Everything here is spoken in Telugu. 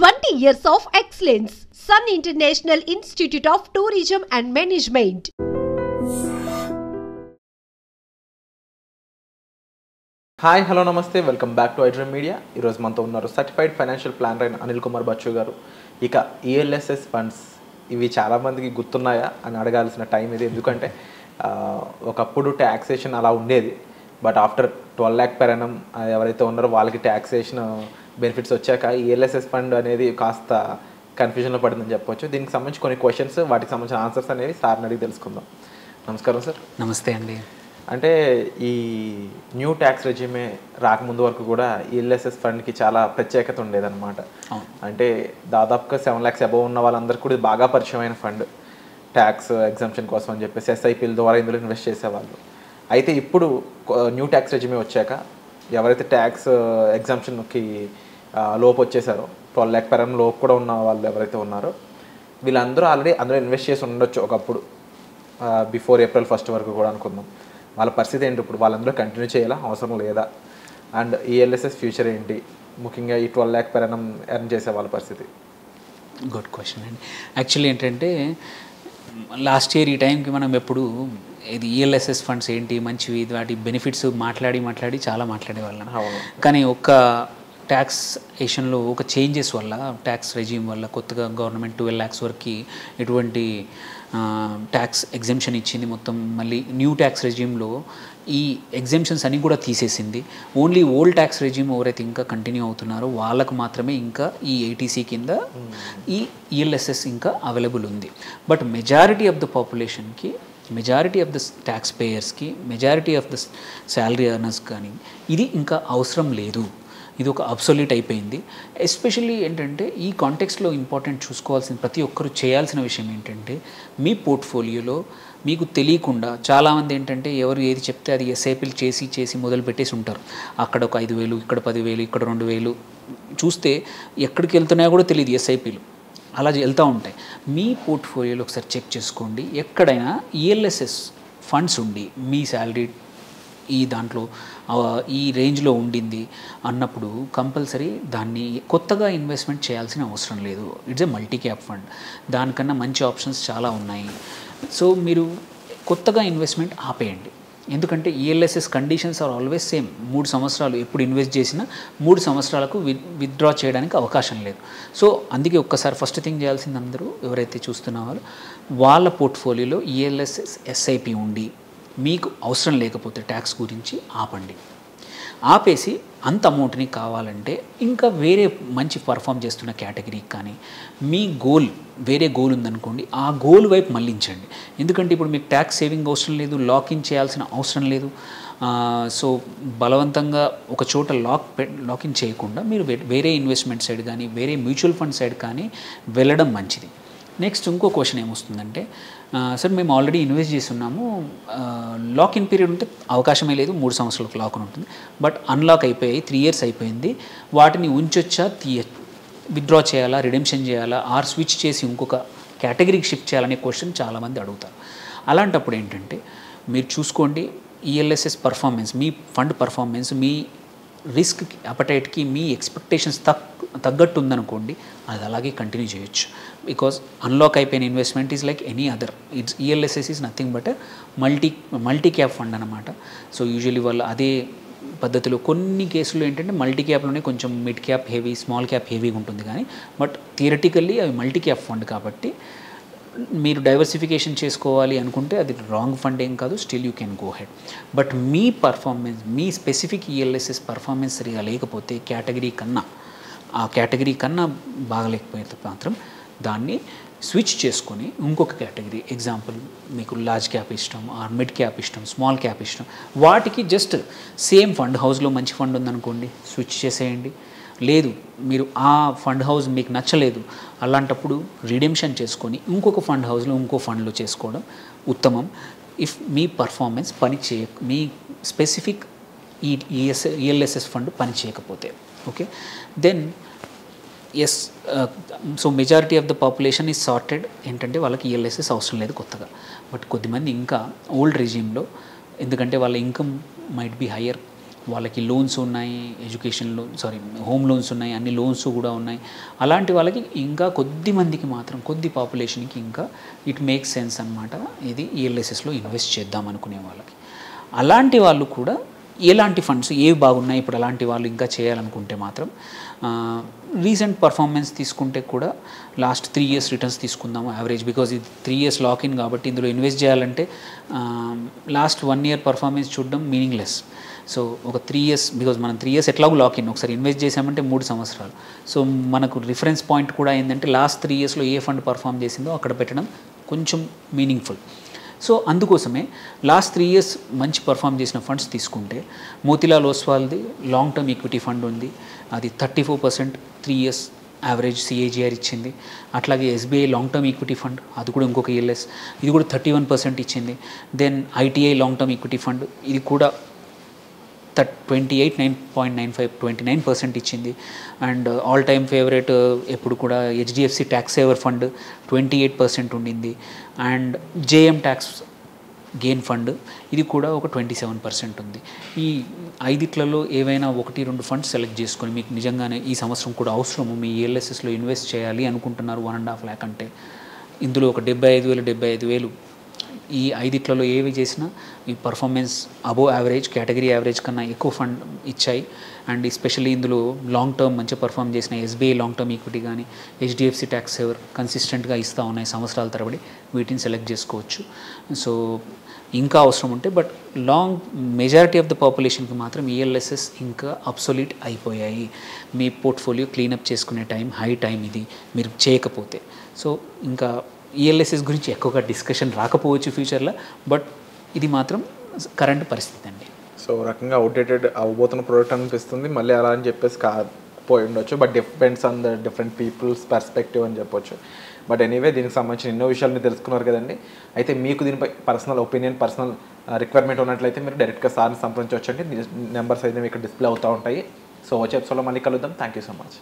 20 years of excellence. Sun International Institute of Tourism and Management. Hi hello namaste welcome back to iDream media. ఈరోజు మనతో ఉన్నారు సర్టిఫైడ్ ఫైనాన్షియల్ ప్లానర్ అయిన అనిల్ కుమార్ బచ్చు గారు. ఇక ఈఎల్ఎస్ఎస్ ఫండ్స్ ఇవి చాలామందికి గుర్తున్నాయా అని అడగాల్సిన టైం ఇది. ఎందుకంటే ఒకప్పుడు ట్యాక్సేషన్ అలా ఉండేది, but after 12 lakh per annum ఎవరైతే ఉన్నారో వాళ్ళకి ట్యాక్సేషన్ బెనిఫిట్స్ వచ్చాక ఈఎల్ఎస్ఎస్ ఫండ్ అనేది కాస్త కన్ఫ్యూజన్లో పడిందని చెప్పొచ్చు. దీనికి సంబంధించి కొన్ని క్వశ్చన్స్, వాటికి సంబంధించిన ఆన్సర్స్ అనేవి సార్ని అడిగి తెలుసుకుందాం. నమస్కారం సార్. నమస్తే అండి. అంటే ఈ న్యూ ట్యాక్స్ రెజ్యూమే రాకముందు వరకు కూడా ఈఎల్ఎస్ఎస్ ఫండ్కి చాలా ప్రత్యేకత ఉండేదన్నమాట. అంటే దాదాపుగా 7 lakhs అబవ్ ఉన్న వాళ్ళందరికీ కూడా బాగా పరిచయమైన ఫండ్, ట్యాక్స్ ఎగ్జామ్షన్ కోసం అని చెప్పేసి ఎస్ఐపిల ద్వారా ఇందులో ఇన్వెస్ట్ చేసేవాళ్ళు. అయితే ఇప్పుడు న్యూ ట్యాక్స్ రెజ్యూమే వచ్చాక ఎవరైతే ట్యాక్స్ ఎగ్జామ్షన్కి లోపు వచ్చేసారో 12 lakh per annum లోపు కూడా ఉన్న వాళ్ళు ఎవరైతే ఉన్నారో వీళ్ళందరూ ఆల్రెడీ అందులో ఇన్వెస్ట్ చేసి ఉండొచ్చు ఒకప్పుడు, బిఫోర్ April 1st వరకు కూడా అనుకుందాం. వాళ్ళ పరిస్థితి ఏంటి ఇప్పుడు? వాళ్ళందరూ కంటిన్యూ చేయాలా, అవసరం లేదా? అండ్ ఈఎల్ఎస్ఎస్ ఫ్యూచర్ ఏంటి, ముఖ్యంగా ఈ 12 lakh per annum ఎర్న్ చేసే వాళ్ళ పరిస్థితి? గుడ్ క్వశ్చన్ అండి. యాక్చువల్లీ ఏంటంటే లాస్ట్ ఇయర్ ఈ టైంకి మనం ఎప్పుడు ఇది ఈఎల్ఎస్ఎస్ ఫండ్స్ ఏంటి మంచివి, వాటి బెనిఫిట్స్ మాట్లాడి చాలా మాట్లాడేవాళ్ళం. కానీ ఒక్క ట్యాక్సేషన్లో ఒక చేంజెస్ వల్ల, ట్యాక్స్ రెజ్యూమ్ వల్ల కొత్తగా గవర్నమెంట్ 12 lakhs వరకు ఎటువంటి ట్యాక్స్ ఎగ్జెంప్షన్ ఇచ్చింది. మొత్తం మళ్ళీ న్యూ ట్యాక్స్ రెజ్యూమ్లో ఈ ఎగ్జెంప్షన్స్ అన్నీ కూడా తీసేసింది. ఓన్లీ ఓల్డ్ ట్యాక్స్ రెజ్యూమ్ ఎవరైతే ఇంకా కంటిన్యూ అవుతున్నారో వాళ్ళకు మాత్రమే ఇంకా ఈ ఏటీసీ కింద ఈ ఈఎల్ఎస్ఎస్ ఇంకా అవైలబుల్ ఉంది. బట్ మెజారిటీ ఆఫ్ ద పాపులేషన్కి, మెజారిటీ ఆఫ్ ద ట్యాక్స్ పేయర్స్కి, majority of the salary earners కానీ ఇది ఇంకా అవసరం లేదు. ఇది ఒక అబ్సొల్యూట్ అయిపోయింది. ఎస్పెషల్లీ ఏంటంటే ఈ కాంటెక్స్లో ఇంపార్టెంట్ చూసుకోవాల్సిన ప్రతి ఒక్కరు చేయాల్సిన విషయం ఏంటంటే మీ పోర్ట్ఫోలియోలో మీకు తెలియకుండా చాలామంది ఏంటంటే ఎవరు ఏది చెప్తే అది ఎస్ఐపీలు చేసి మొదలు పెట్టేసి ఉంటారు. అక్కడ ఒక 5,000, ఇక్కడ 10,000, ఇక్కడ 2,000 చూస్తే ఎక్కడికి వెళ్తున్నాయో కూడా తెలియదు ఎస్ఐపీలు, అలా వెళ్తూ ఉంటాయి. మీ పోర్ట్ఫోలియోలో ఒకసారి చెక్ చేసుకోండి. ఎక్కడైనా ఈఎల్ఎస్ఎస్ ఫండ్స్ ఉండి మీ శాలరీ ఈ దాంట్లో ఈ రేంజ్లో ఉండింది అన్నప్పుడు కంపల్సరీ దాన్ని కొత్తగా ఇన్వెస్ట్మెంట్ చేయాల్సిన అవసరం లేదు. It's a multi cap fund. దానికన్నా మంచి ఆప్షన్స్ చాలా ఉన్నాయి. సో మీరు కొత్తగా ఇన్వెస్ట్మెంట్ ఆపేయండి. ఎందుకంటే ELSS conditions are always same. 3 సంవత్సరాలు ఎప్పుడు ఇన్వెస్ట్ చేసినా 3 సంవత్సరాలకు విత్డ్రా చేయడానికి అవకాశం లేదు. సో అందుకే ఒక్కసారి ఫస్ట్ థింగ్ చేయాల్సింది, అందరూ ఎవరైతే చూస్తున్నారో వాళ్ళ పోర్ట్ఫోలియోలో ఈఎల్ఎస్ఎస్ ఎస్ఐపి ఉండి మీకు అవసరం లేకపోతే ట్యాక్స్ గురించి ఆపండి. ఆపేసి అంత అమౌంట్ని కావాలంటే ఇంకా వేరే మంచి పర్ఫామ్ చేస్తున్న కేటగిరీకి కానీ, మీ గోల్ వేరే గోల్ ఉందనుకోండి, ఆ గోల్ వైపు మళ్ళించండి. ఎందుకంటే ఇప్పుడు మీకు ట్యాక్స్ సేవింగ్ అవసరం లేదు, లాకిన్ చేయాల్సిన అవసరం లేదు. సో బలవంతంగా ఒక చోట లాకిన్ చేయకుండా మీరు వేరే ఇన్వెస్ట్మెంట్ సైడ్ కానీ, వేరే మ్యూచువల్ ఫండ్ సైడ్ కానీ వెళ్ళడం మంచిది. నెక్స్ట్ ఇంకో క్వశ్చన్ ఏమొస్తుందంటే, సార్ మేము ఆల్రెడీ ఇన్వెస్ట్ చేస్తున్నాము, లాక్-ఇన్ పీరియడ్ ఉంటే అవకాశమే లేదు, 3 సంవత్సరాలకు లాక్-ఇన్ ఉంటుంది, బట్ అన్లాక్ అయిపోయాయి, 3 years అయిపోయింది, వాటిని ఉంచొచ్చా, విత్డ్రా చేయాలా, రిడెంప్షన్ చేయాలా, ఆర్ స్విచ్ చేసి ఇంకొక కేటగిరీకి షిఫ్ట్ చేయాలనే క్వశ్చన్ చాలామంది అడుగుతారు. అలాంటప్పుడు ఏంటంటే మీరు చూసుకోండి ఈఎల్ఎస్ఎస్ పర్ఫార్మెన్స్, మీ ఫండ్ పర్ఫార్మెన్స్ మీ రిస్క్ అపటైట్కి, మీ ఎక్స్పెక్టేషన్స్ తగ్గట్టు ఉందనుకోండి, అది అలాగే కంటిన్యూ చేయొచ్చు. బికాజ్ అన్లాక్ అయిపోయిన investment is like any other. It's ELSS is nothing but multi cap fund అనమాట. సో యూజువల్లీ వాళ్ళు అదే పద్ధతిలో, కొన్ని కేసులు ఏంటంటే మల్టీ క్యాప్లోనే కొంచెం mid cap heavy, small cap హెవీగా ఉంటుంది, కానీ బట్ థియరటికల్లీ అవి మల్టీ క్యాప్ ఫండ్ కాబట్టి మీరు డైవర్సిఫికేషన్ చేసుకోవాలి అనుకుంటే అది రాంగ్ ఫండ్ ఏం కాదు, still you can go head. But me performance, మీ స్పెసిఫిక్ ఈఎల్ఎస్ఎస్ పర్ఫార్మెన్స్ సరిగా లేకపోతే, ఆ కేటగిరీ కన్నా బాగలేకపోతే మాత్రం దాన్ని స్విచ్ చేసుకొని ఇంకొక కేటగిరీ, ఎగ్జాంపుల్ మీకు లార్జ్ క్యాప్ ఇష్టం, ఆర్ మిడ్ క్యాప్ ఇష్టం, స్మాల్ క్యాప్ ఇష్టం, వాటికి జస్ట్ సేమ్ ఫండ్ హౌస్లో మంచి ఫండ్ ఉందనుకోండి, స్విచ్ చేసేయండి. లేదు మీరు ఆ ఫండ్ హౌస్ మీకు నచ్చలేదు, అలాంటప్పుడు రిడెంప్షన్ చేసుకొని ఇంకొక ఫండ్ హౌస్లో ఇంకో ఫండ్లో చేసుకోవడం ఉత్తమం. ఇఫ్ మీ పర్ఫార్మెన్స్ మీ స్పెసిఫిక్ ఈఎల్ఎస్ఎస్ ఫండ్ పని చేయకపోతే, okay, then yes. So majority of the population is sorted. ఏంటంటే వాళ్ళకి ఈఎల్ఎస్ఎస్ అవసరం లేదు కొత్తగా. బట్ కొద్దిమంది ఇంకా ఓల్డ్ రెజ్యూమ్లో, ఎందుకంటే వాళ్ళ ఇన్కమ్ మైట్ బి హయ్యర్, వాళ్ళకి లోన్స్ ఉన్నాయి, ఎడ్యుకేషన్ లోన్ హోమ్ లోన్స్ ఉన్నాయి, అన్ని లోన్స్ కూడా ఉన్నాయి. అలాంటి వాళ్ళకి ఇంకా కొద్ది మందికి మాత్రం, కొద్ది పాపులేషన్కి ఇంకా ఇట్ మేక్స్ సెన్స్ అనమాట ఇది ఈఎల్ఎస్ఎస్లో ఇన్వెస్ట్ చేద్దాం అనుకునే వాళ్ళకి. అలాంటి వాళ్ళు కూడా ఎలాంటి ఫండ్స్ ఏవి బాగున్నాయి ఇప్పుడు అలాంటి వాళ్ళు ఇంకా చేయాలనుకుంటే మాత్రం రీసెంట్ పర్ఫార్మెన్స్ తీసుకుంటే కూడా లాస్ట్ 3 years రిటర్న్స్ తీసుకుందాము యావరేజ్, బికాజ్ ఇది 3 years లాక్-ఇన్ కాబట్టి ఇందులో ఇన్వెస్ట్ చేయాలంటే లాస్ట్ 1 year పర్ఫార్మెన్స్ చూడడం మీనింగ్లెస్. సో ఒక 3 years, బికాజ్ మనం 3 years ఎట్లాగో లాక్-ఇన్, ఒకసారి ఇన్వెస్ట్ చేసామంటే 3 సంవత్సరాలు. సో మనకు రిఫరెన్స్ పాయింట్ కూడా ఏంటంటే లాస్ట్ 3 yearsలో ఏ ఫండ్ పర్ఫామ్ చేసిందో అక్కడ పెట్టడం కొంచెం మీనింగ్ఫుల్. సో అందుకోసమే లాస్ట్ 3 years మంచి పర్ఫామ్ చేసిన ఫండ్స్ తీసుకుంటే మోతీలాల్ ఓస్వాల్ది లాంగ్ టర్మ్ ఈక్విటీ ఫండ్ ఉంది, అది 34% 3 years యావరేజ్ సిఏజిఆర్ ఇచ్చింది. అట్లాగే SBI long term equity fund, అది కూడా ఇంకొక ఈఎల్ఎస్, ఇది కూడా 31% ఇచ్చింది. Then ITI long term equity fund, ఇది కూడా 29.95 ఇచ్చింది. అండ్ ఆల్ టైమ్ ఫేవరెట్ ఎప్పుడు కూడా హెచ్డిఎఫ్సి ట్యాక్స్ సేవర్ ఫండ్ 28% ఉండింది. And JM tax gain fund, ఇది కూడా ఒక 27% ఉంది. ఈ 5 ఏవైనా 1-2 ఫండ్స్ సెలెక్ట్ చేసుకొని మీకు నిజంగానే ఈ సంవత్సరం కూడా అవసరము, మీ ఈఎల్ఎస్ఎస్లో ఇన్వెస్ట్ చేయాలి అనుకుంటున్నారు 1.5 lakh అంటే ఇందులో ఒక 75,000 ఈ 5 ఏవి చేసినా ఈ performance above average, category average కన్నా ఎక్కువ ఫండ్ ఇచ్చాయి. అండ్ ఎస్పెషల్లీ ఇందులో లాంగ్ టర్మ్ మంచి పర్ఫామ్ చేసిన ఎస్బీఐ లాంగ్ టర్మ్ ఈక్విటీ కానీ హెచ్డిఎఫ్సి ట్యాక్స్ సేవర్ కన్సిస్టెంట్గా ఇస్తూ ఉన్నాయి సంవత్సరాల తరబడి, వీటిని సెలెక్ట్ చేసుకోవచ్చు. సో ఇంకా అవసరం ఉంటే, బట్ మెజారిటీ ఆఫ్ ద పాపులేషన్కి మాత్రం ఈఎల్ఎస్ఎస్ ఇంకా అబ్సొల్యూట్ అయిపోయాయి. మీ పోర్ట్ఫోలియో క్లీనప్ చేసుకునే హై టైం ఇది మీరు చేయకపోతే. సో ఇంకా ఈఎల్ఎస్ఎస్ గురించి ఎక్కువగా డిస్కషన్ రాకపోవచ్చు ఫ్యూచర్లో, బట్ ఇది మాత్రం కరెంట్ పరిస్థితి అండి. సో రకంగా అవుట్డేటెడ్ అవ్వబోతున్న ప్రోడక్ట్ అనిపిస్తుంది, మళ్ళీ అలా అని చెప్పేసి కాకపోయి ఉండొచ్చు, but depends on the different people's perspective అని చెప్పొచ్చు. బట్ ఎనీవే దీనికి సంబంధించిన ఎన్నో విషయాలు మీరు తెలుసుకున్నారు కదండి. అయితే మీకు దీనిపై పర్సనల్ ఒపీనియన్, పర్సనల్ రిక్వైర్మెంట్ ఉన్నట్లయితే మీరు డైరెక్ట్గా సార్ని సంప్రదించవచ్చండి. నెంబర్స్ అయితే మీకు డిస్ప్లే అవుతూ ఉంటాయి. సో వచ్చే ఎపిసోడ్లో మళ్ళీ కలుద్దాం. Thank you so much.